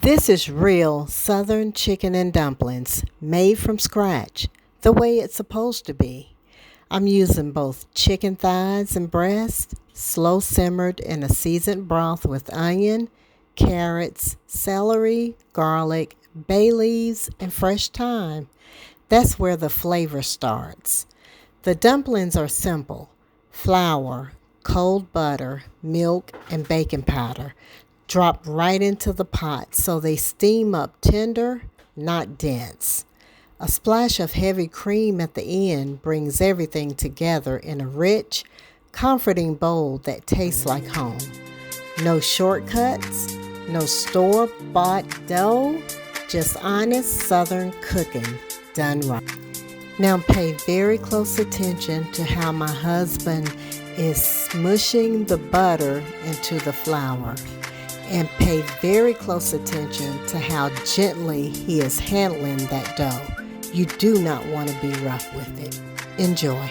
This is real Southern chicken and dumplings made from scratch, the way it's supposed to be. I'm using both chicken thighs and breast, slow simmered in a seasoned broth with onion, carrots, celery, garlic, bay leaves, and fresh thyme. That's where the flavor starts. The dumplings are simple: flour, cold butter, milk, and baking powder. Drop right into the pot so they steam up tender, not dense. A splash of heavy cream at the end brings everything together in a rich, comforting bowl that tastes like home. No shortcuts, no store bought dough, just honest Southern cooking done right. Now pay very close attention to how my husband is smushing the butter into the flour. And pay very close attention to how gently he is handling that dough. You do not want to be rough with it. Enjoy.